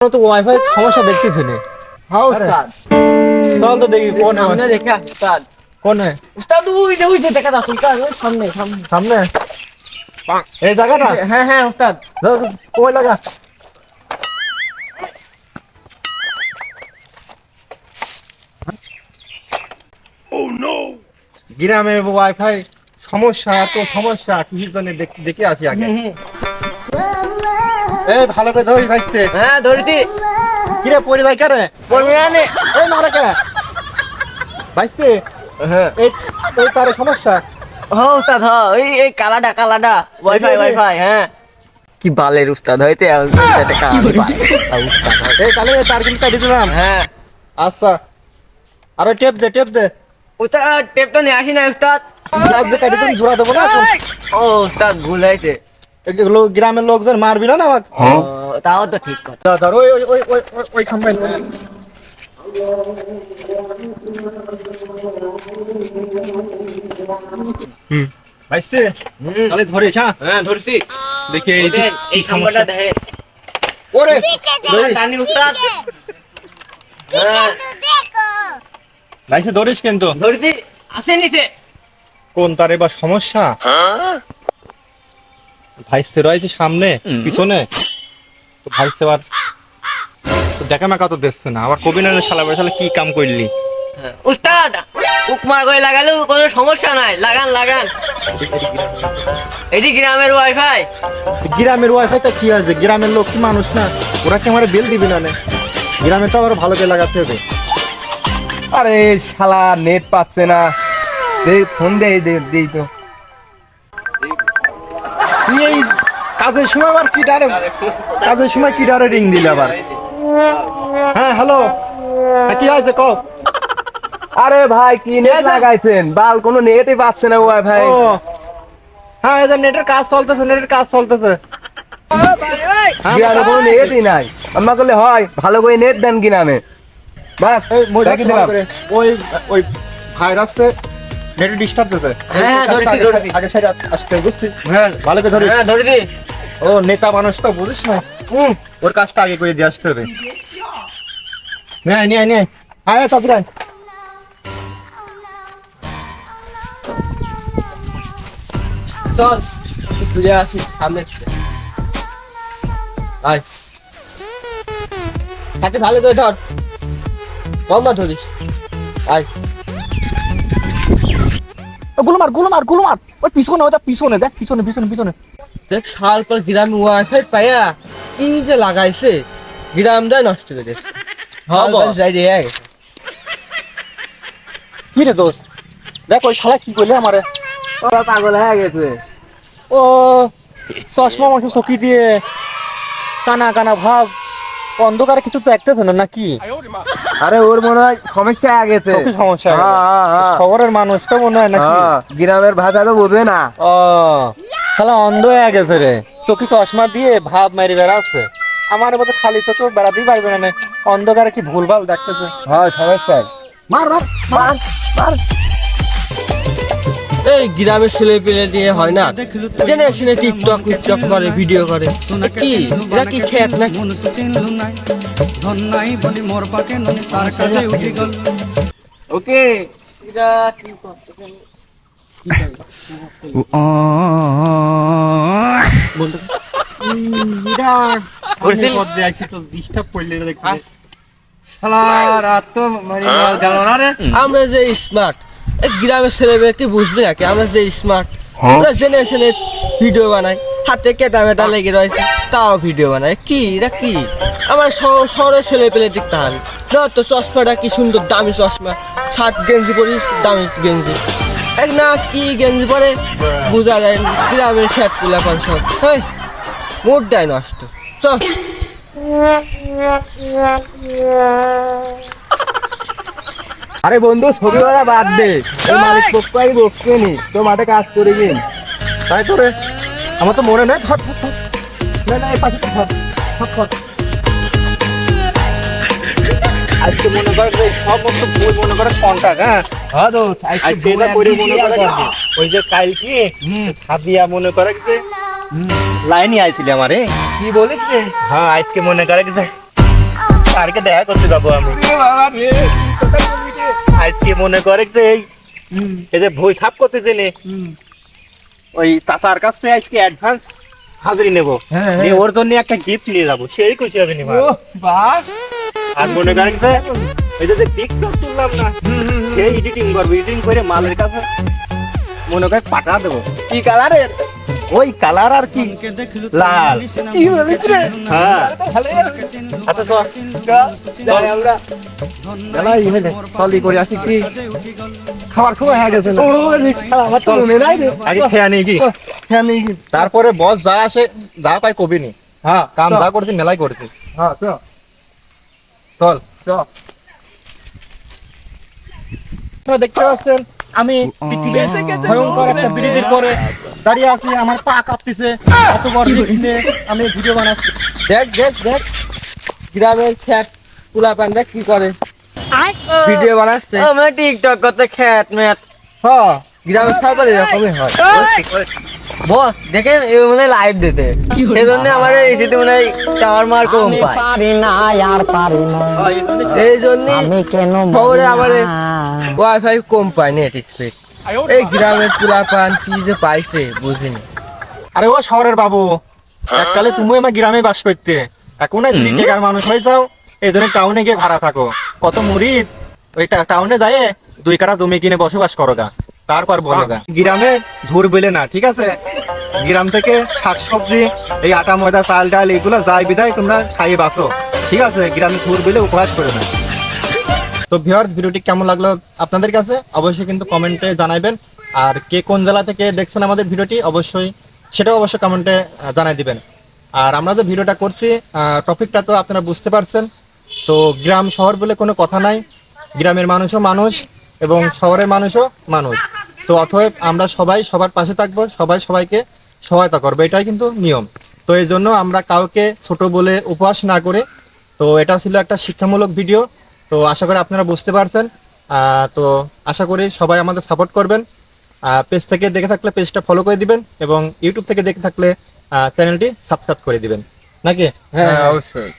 তো ওয়াইফাই সমস্যা দেখতেছি নে। হ্যাঁ উস্তাদ, চল তো দেখি কোন সামনে দেখা উস্তাদ। কোন উস্তাদ ওই যে দেখা যাচ্ছে উস্তাদ, ওই সামনে সামনে। সামনে এই জায়গাটা। হ্যাঁ হ্যাঁ উস্তাদ। ওই লাগা গ্রামে ওয়াইফাই সমস্যা, এত সমস্যা কিসের জন্য দেখে আসি আগে। এই ভালো করে ধরি ভাইস্তে। হ্যাঁ ধরিতি। কিরে পড়ে যায় কারে? পড়বি না নে। এই মারে কে ভাইস্তে? হ্যাঁ এই এই তারে সমস্যা। হ্যাঁ উস্তাদ, হ্যাঁ এই কালাডা ওয়াইফাই ওয়াইফাই। হ্যাঁ কি বালের উস্তাদ হইতে এটা কালা উস্তাদ। এই কালে তার কিন্তু কাটি দিলাম। হ্যাঁ আচ্ছা আরে টেপ দে। উস্তাদ টেপ তো নিয়ে আসি না উস্তাদ। আজ যে কাটি তুমি ঝুরা দেবো না এখন। ও উস্তাদ ভুল হইতে। এগুলো গ্রামের লোকজন মারবি না আমাকে। তাও তো ঠিক কথা। ধর ওই ওই ওই ওই ওই খাম্বাই ভাইস্তে তাহলে ধরিস। হ্যাঁ ধরছি। দেখি এই খাম্বাটা দেখে। ওরে জানি উস্তাদ। হ্যাঁ ভাইস্তে ধরিস কিন্তু ধরছি, আসে নিচে। কোন তার এবার সমস্যা। ভাইস্তে রয়েছে সামনে পিছনে, তো ভাইস্তে আবার দেখা মেকা তো দেখছে না, আবার কবি না শালা বসালে কি কাম করলি। উস্তাদ উকমার করে লাগালেও কোনো সমস্যা নাই, লাগান। এটি গ্রামের ওয়াইফাই। গ্রামের ওয়াইফাই তা কি আছে, গ্রামের লোক কি মানুষ না, ওরা কি আমার বিল দিবি না নে? গ্রামে তো আবার ভালো করে লাগাতে হবে। আরে শালা নেট পাচ্ছে না, ফোন দেই তো। তুই এই কাজের সময় আবার কি ডারে রিং দিলে আবার। হ্যাঁ হ্যালো, কি হয়েছে কও। আরে ভাই কি নেট লাগাইছেন, বাল কোনো নেটই পাচ্ছে না ওয়াই ভাই। ও হ্যাঁ, এদের নেটের কাজ চলতেছে। গ্রামে কোনো নেটই নাই, আম্মা করলে হয় ভালো করে নেট দেন গ্রামে। বাস দেখি দিলাম। ওই ওই ভাইরাসে নেট ডিস্টার্ব দিতেছে। হ্যাঁ, ধরেছি। আগে সাইড আসতে বুঝছি। হ্যাঁ ভালো করে ধরিস। হ্যাঁ ধরছি। ও নেতা মানুষ তো বুঝিস না, ওর কাজটা আগে করে দিয়ে আসতে হবে। নিয়ে আয় তাড়াতাড়ি আয়। চল ঘুরে আসি সামনে। আয় হাতে ভালো করে ধর, বম্বা ধরিস। আয় গুলো মার ওই পিছনে দেখ, পিছনে দেখ সাল পর গ্রামে ওয়াইফাই পায়া কি যে লাগাইছে, গ্রামটাই নষ্ট করে দিয়েছে। যাই রে কি রে দোস্ত, দেখ ওই শালা কি করলে আমারে। ওরা পাগল হয়ে গেছে। ও চশমা মাসু চকি দিয়ে কানা ভাব, অন্ধকারে কিছু দেখতেছে না নাকি? আরে ওর মনে হয় সমস্যা হয়ে গেছে, চোখে সমস্যা, হ্যাঁ। শহরের মানুষ তো মনে হয় নাকি। গ্রামের ভাষা তো বোঝে না। ও শালা অন্ধ হয়ে গেছে রে, চোখে চশমা দিয়ে ভাব মারি বেড়াচ্ছে। আমার মতো খালি চোখে বেড়াতেই পারবে না, অন্ধকারে কি ভুলভাল দেখতেছে। হ্যাঁ সমস্যা। মার এই গ্রামের ছেলে পেলে দিয়ে হয় না, জেনে শুনে টিকটক করে, ভিডিও করে। কি এরা কি খেত না? ওকে আমরা যে স্মার্ট, গ্রামের ছেলেমেয়ে কি বুঝবে নাকি আমরা যে স্মার্ট? আমরা জেনে শুনে ভিডিও বানাই, হাতে কেতা মেতা লেগে রয়েছে তাও ভিডিও বানায়। কি এরা কি? আমার শহরের ছেলে পেলে দেখতে হবে না তো। চশমাটা কি সুন্দর দামি চশমা, শার্ট গেঞ্জি পরিস দামি গেঞ্জি, এক না কি গেঞ্জি পরে বোঝা যায় না। গ্রামের খেত পুলাপান সব হ্যাঁ মুডটাই নষ্ট। চল আরে বন্ধু ছবি ওরা বাদ দে, ওই মালিক পক্ষই বকবে নি, তো মাঠে কাজ করে দিন। তাই তো রে, আমার তো মনে নেই। ধর না এই পাশে ধর। আজকে মনে করে সব বই মনে করে কন্টাক্ট। হ্যাঁ ওই যে কাল কি সাদিয়া মনে করে যে লাইনই আইছিল আমারে। কি বলিস রে? হ্যাঁ আজকে মনে করে যে স্যারকে দেখা করতে যাবো আমি। আজকে মনে করে যে এই যে বই ছাপ করতে জেনে ওই চাচার কাছ থেকে আজকে অ্যাডভান্স হাজিরি নেবো, হ্যাঁ, নিয়ে ওর জন্য একটা গিফট নিয়ে যাবো, সেই খুশি হবে নি ভাই। আর মনে করেন যে ওই যে পিক্স তুললাম না, সেই এডিটিং করবো, এডিটিং করে মালের কাছে মনে করে পাঠা দেবো। কি কালারের? ওই কালার আর কি লাল। কি বলিস রে? হ্যাঁ আচ্ছা চল চল আমরা বেলাই হইলে চলি করে আসি, কি খাবার সময় হয়ে গেছে না? আমার তো মনে নাই রে। আগে খেয়া নেই কি, হ্যাঁ নেই কি? তারপরে বস যা আসে যা পাই কবি নি, হ্যাঁ কাম যা করছি মেলাই করছি। হ্যাঁ চল চল চল। আপনারা দেখতে পাচ্ছেন আমি পৃথিবীর ভয়ঙ্কর একটা ব্রিজের পরে দাঁড়িয়ে আছি, আমার পা কাঁপতেছে, এত বড় রিস্ক নিয়ে আমি ভিডিও বানাচ্ছি। দেখ দেখ দেখ গ্রামের খ্যাত পোলা পান্ডা কি করে, ভিডিও বানাচ্ছে। আমরা টিকটক করতে খ্যাত ম্যাট। হ্যাঁ গ্রামের সবাই এরকমই হয়। বস দেখেন এ মনে লাইভ দিতে, এই জন্য আমার এসিতে মনে হয় টাওয়ার মার কম পায়। পারি না আর পারি না এই জন্য আমি কেন শহরে আমার ওয়াইফাই কম পায় নেট স্পিড। এই গ্রামের পোলা পান কি যে পাইছে বুঝিনি। আরে ও শহরের বাবু, এককালে তুমি আমার গ্রামে বাস করতে, এখন এই 2 টাকার মানুষ হয়ে যাও, এই জন্য টাউনে গিয়ে ভাড়া থাকো। কত মুরিদ ওই টাউনে যায় 2 কাঠা জমি কিনে বসবাস করো গা, তারপর বলো গা গ্রামে ধুর বলে না, ঠিক আছে? গ্রাম থেকে শাকসবজি, এই আটা ময়দা চাল ডাল এগুলো যাই বিদায় তোমরা খাইয়ে বাঁচো, ঠিক আছে? গ্রামে ধুর বলে উপহাস করে না। তো ভিউয়ার্স, ভিডিওটি কেমন লাগলো আপনাদের কাছে অবশ্যই কিন্তু কমেন্টে জানাবেন। আর কে কোন জেলা থেকে দেখছেন আমাদের ভিডিওটি অবশ্যই সেটাও অবশ্যই কমেন্টে জানাই দিবেন। আর আমরা যে ভিডিওটা করছি টপিকটা তো আপনারা বুঝতে পারছেন। তো গ্রাম শহর বলে কোনো কথা নাই, গ্রামের মানুষও মানুষ এবং শহরের মানুষও মানুষ। তো অতএব আমরা সবাই সবার পাশে থাকবো, সবাই সবাইকে সহায়তা করবো, এটাই কিন্তু নিয়ম। তো এই জন্য আমরা কাউকে ছোট বলে উপহাস না করে, তো এটা ছিল একটা শিক্ষামূলক ভিডিও। তো আশা করি আপনারা বুঝতে পারছেন। তো আশা করি সবাই আমাদের সাপোর্ট করবেন। পেজ থেকে দেখে থাকলে পেজটা ফলো করে দিবেন এবং ইউটিউব থেকে দেখে থাকলে চ্যানেলটি সাবস্ক্রাইব করে দিবেন নাকি? হ্যাঁ অবশ্যই।